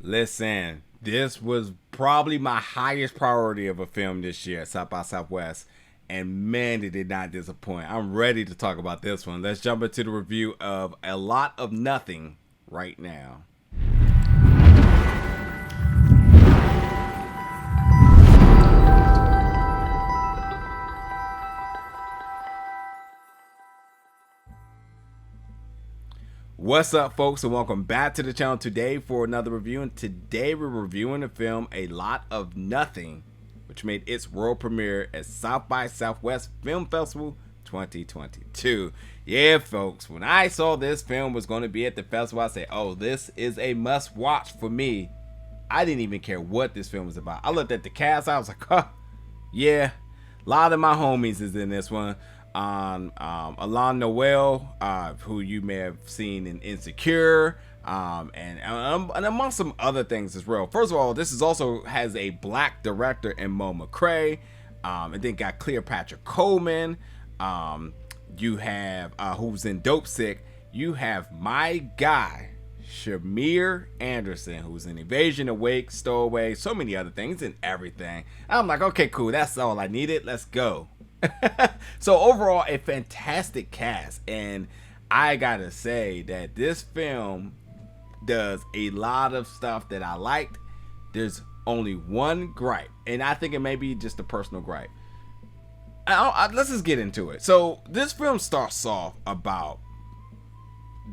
Listen, this was probably my highest priority of a film this year, South by Southwest. And man, it did not disappoint. I'm ready to talk about this one. Let's jump into the review of A Lot of Nothing right now. What's up, folks, and welcome back to the channel today for another review. And today we're reviewing the film A Lot of Nothing, which made its world premiere at South by Southwest Film Festival 2022. Yeah, folks, when I saw this film was going to be at the festival, I said, oh, this is a must watch for me. I didn't even care what this film was about. I looked at the cast, I was like, huh, yeah, a lot of my homies is in this one. Noel, who you may have seen in Insecure, and among some other things as well. First of all, this is also has a black director in Mo McRae, and then got Cleopatra Coleman. You have who's in Dope Sick. You have my guy Shamier Anderson, who's in Evasion, Awake, Stowaway, so many other things and everything. I'm like, okay, cool, that's all I needed. Let's go. So overall, a fantastic cast, and I gotta say that this film does a lot of stuff that I liked. There's only one gripe, and I think it may be just a personal gripe. Let's just get into it. So this film starts off about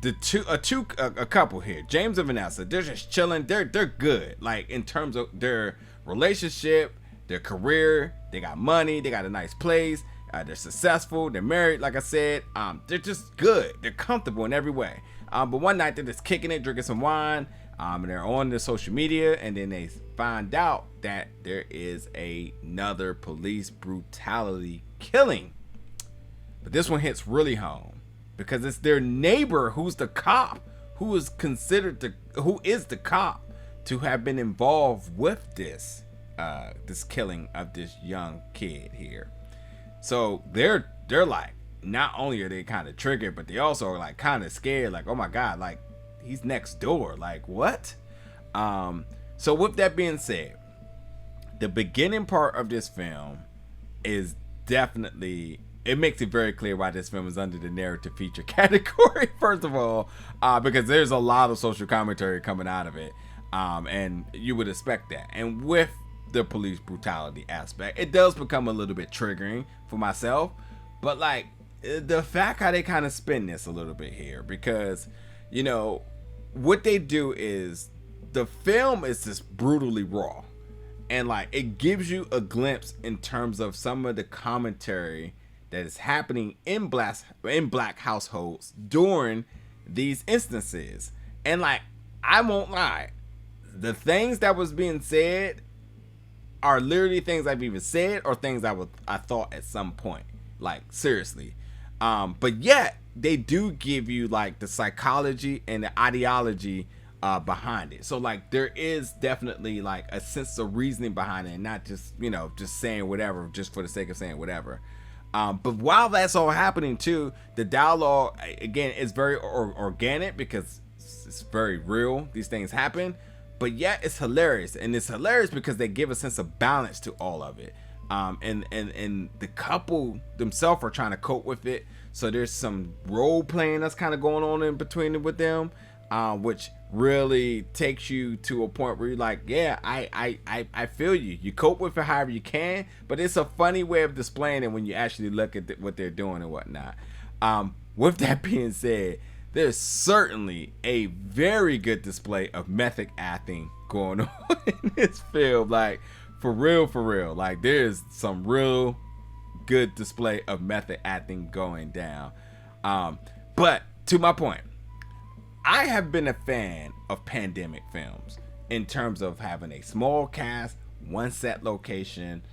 a couple here, James and Vanessa. They're just chilling. They're good, like in terms of their relationship, their career. They got money, they got a nice place, they're successful, they're married, like I said. They're just good, they're comfortable in every way. But one night they're just kicking it, drinking some wine, and they're on the social media, and then they find out that there is another police brutality killing. But this one hits really home because it's their neighbor who's the cop, who is the cop to have been involved with this killing of this young kid here. So they're like, not only are they kind of triggered, but they also are like kind of scared, like, oh my god, like he's next door, like what? So with that being said, the beginning part of this film is definitely, it makes it very clear why this film is under the narrative feature category. First of all, because there's a lot of social commentary coming out of it, and you would expect that. And with the police brutality aspect, it does become a little bit triggering for myself, but like the fact how they kind of spin this a little bit here, because you know what they do is the film is just brutally raw, and like it gives you a glimpse in terms of some of the commentary that is happening in black households during these instances. And like, I won't lie, the things that was being said are literally things I've even said or things I thought at some point, like seriously. But yet they do give you like the psychology and the ideology behind it. So like there is definitely like a sense of reasoning behind it, and not just, you know, just saying whatever just for the sake of saying whatever. But while that's all happening too, the dialogue again is very organic because it's very real. These things happen. But yet it's hilarious, and it's hilarious because they give a sense of balance to all of it. And the couple themselves are trying to cope with it. So there's some role playing that's kind of going on in between with them, which really takes you to a point where you're like, yeah, I feel you. You cope with it however you can, but it's a funny way of displaying it when you actually look at what they're doing and whatnot. With that being said, there's certainly a very good display of method acting going on in this film. Like, for real. Like, there's some real good display of method acting going down. But to my point, I have been a fan of pandemic films in terms of having a small cast, one set location,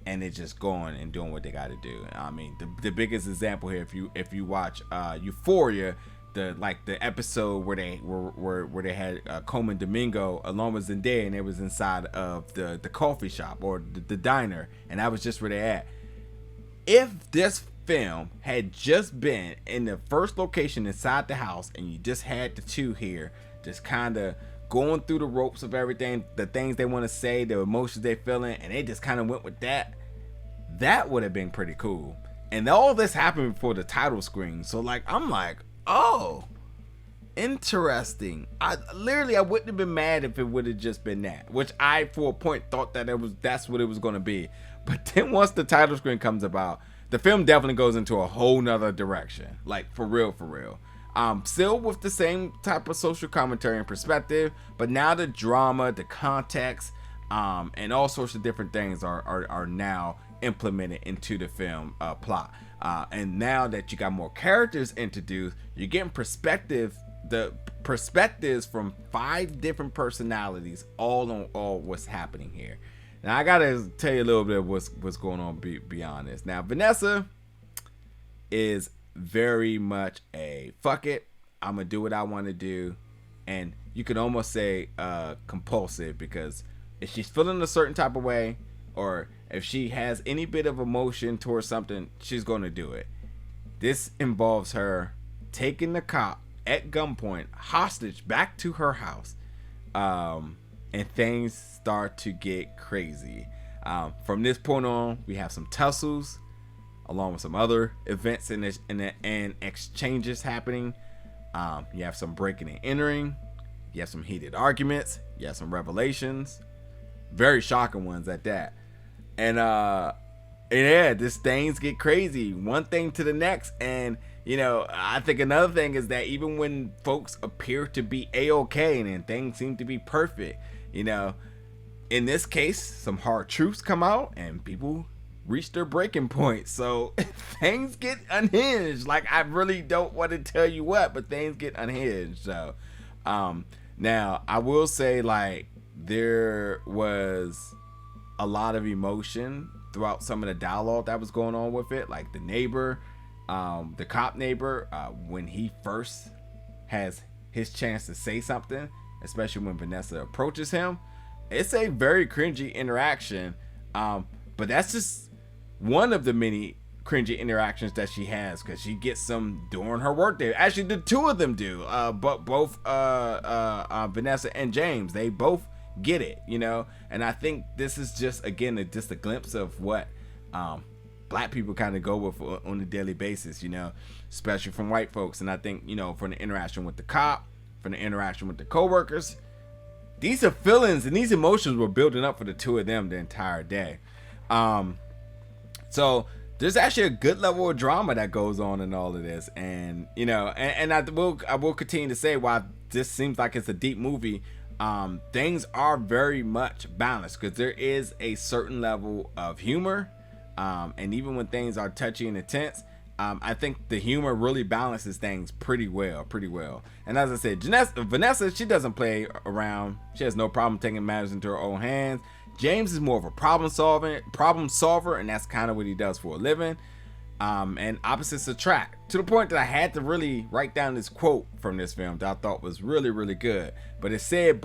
and it just going and doing what they got to do. I mean, the biggest example here, if you watch Euphoria, the episode where they had Coleman Domingo along with Zendaya, and it was inside of the coffee shop or the diner, and that was just where they at. If this film had just been in the first location inside the house, and you just had the two here just kind of going through the ropes of everything, the things they want to say, the emotions they're feeling, and they just kind of went with that. That would have been pretty cool. And all this happened before the title screen. So like, I'm like, oh, interesting. I wouldn't have been mad if it would have just been that, which I for a point thought that that's what it was going to be. But then once the title screen comes about, the film definitely goes into a whole nother direction. Like for real. Still with the same type of social commentary and perspective, but now the drama, the context, and all sorts of different things are now implemented into the film plot. And now that you got more characters introduced, you're getting the perspectives from 5 different personalities all on what's happening here. Now I gotta tell you a little bit of what's going on beyond this. Now Vanessa is very much a fuck it, I'm gonna do what I want to do, and you could almost say compulsive, because if she's feeling a certain type of way, or if she has any bit of emotion towards something, she's gonna do it. This involves her taking the cop at gunpoint hostage back to her house, and things start to get crazy. From this point on, we have some tussles along with some other events and exchanges happening. You have some breaking and entering, you have some heated arguments, you have some revelations, very shocking ones at that. And yeah, this things get crazy, one thing to the next. And you know, I think another thing is that even when folks appear to be a-okay and things seem to be perfect, you know, in this case, some hard truths come out and people reach their breaking point. So things get unhinged. Like, I really don't want to tell you what, but things get unhinged. So now I will say, like, there was a lot of emotion throughout some of the dialogue that was going on with it. Like the neighbor, the cop neighbor, when he first has his chance to say something, especially when Vanessa approaches him, it's a very cringy interaction. But that's just one of the many cringy interactions that she has, because she gets some during her workday. Actually, the two of them do. But both Vanessa and James, they both get it, you know. And I think this is just, again, just a glimpse of what black people kind of go with on a daily basis, you know, especially from white folks. And I think, you know, from the interaction with the cop, from the interaction with the coworkers, these are feelings and these emotions were building up for the two of them the entire day. So there's actually a good level of drama that goes on in all of this. And, you know, and I will continue to say, while this seems like it's a deep movie, things are very much balanced, because there is a certain level of humor. And even when things are touchy and intense, I think the humor really balances things pretty well. And as I said, Vanessa, she doesn't play around. She has no problem taking matters into her own hands. James is more of a problem solver, and that's kind of what he does for a living. And opposites attract, to the point that I had to really write down this quote from this film that I thought was really, really good. But it said,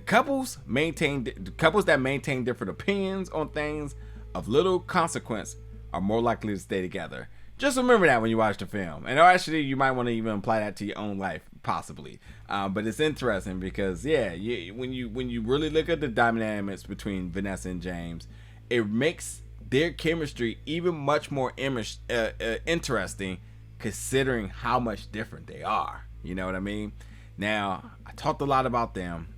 couples that maintain different opinions on things of little consequence are more likely to stay together. Just remember that when you watch the film. And actually, you might want to even apply that to your own life, possibly. But it's interesting because, yeah, when you really look at the dynamics between Vanessa and James, it makes their chemistry even much more interesting, considering how much different they are. You know what I mean? Now, I talked a lot about them.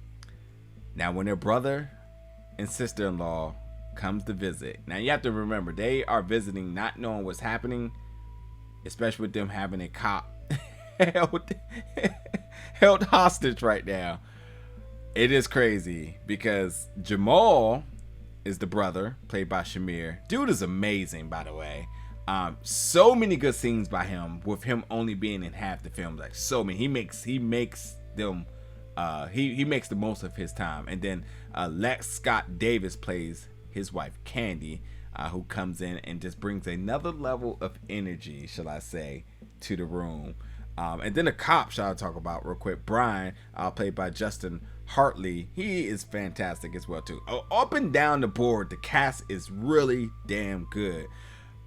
Now, when their brother and sister-in-law comes to visit, now you have to remember, they are visiting not knowing what's happening, especially with them having a cop held hostage right now. It is crazy, because Jamal is the brother, played by Shamier. Dude is amazing, by the way. So many good scenes by him, with him only being in half the film. Like, so many. He makes them he makes the most of his time. And then Lex Scott Davis plays his wife Candy, who comes in and just brings another level of energy, shall I say, to the room. And then the cop, shall I talk about real quick, Brian, played by Justin Hartley. He is fantastic as well too. Up and down the board, the cast is really damn good.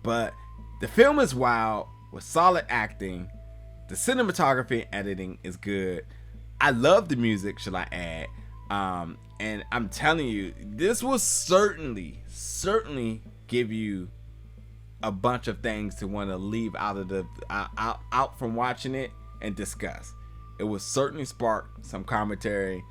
But the film is wild with solid acting. The cinematography and editing is good. I love the music, shall I add. And I'm telling you, this will certainly give you a bunch of things to want to leave out of the out from watching it and discuss. It will certainly spark some commentary,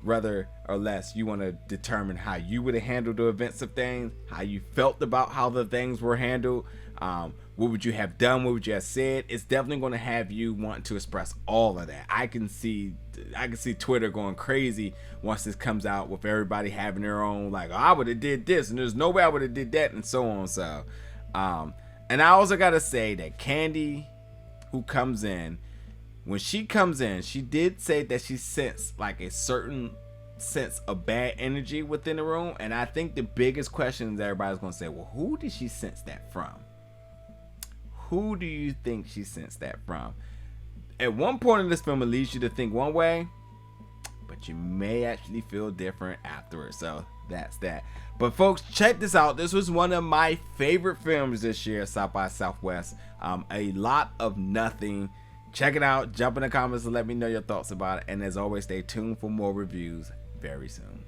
whether or less you want to determine how you would have handled the events of things, how you felt about how the things were handled, what would you have done, what would you have said. It's definitely going to have you wanting to express all of that. I can see Twitter going crazy once this comes out, with everybody having their own, like, oh, I would have did this and there's no way I would have did that, and so on. So and I also gotta say that Candy, who comes in, when she comes in, she did say that she sensed like a certain sense of bad energy within the room. And I think the biggest question is everybody's gonna say, well, who did she sense that from? Who do you think she sensed that from? At one point in this film, it leads you to think one way, but you may actually feel different afterwards. So that's that. But folks, check this out. This was one of my favorite films this year, South by Southwest. A Lot of Nothing. Check it out. Jump in the comments and let me know your thoughts about it. And as always, stay tuned for more reviews very soon.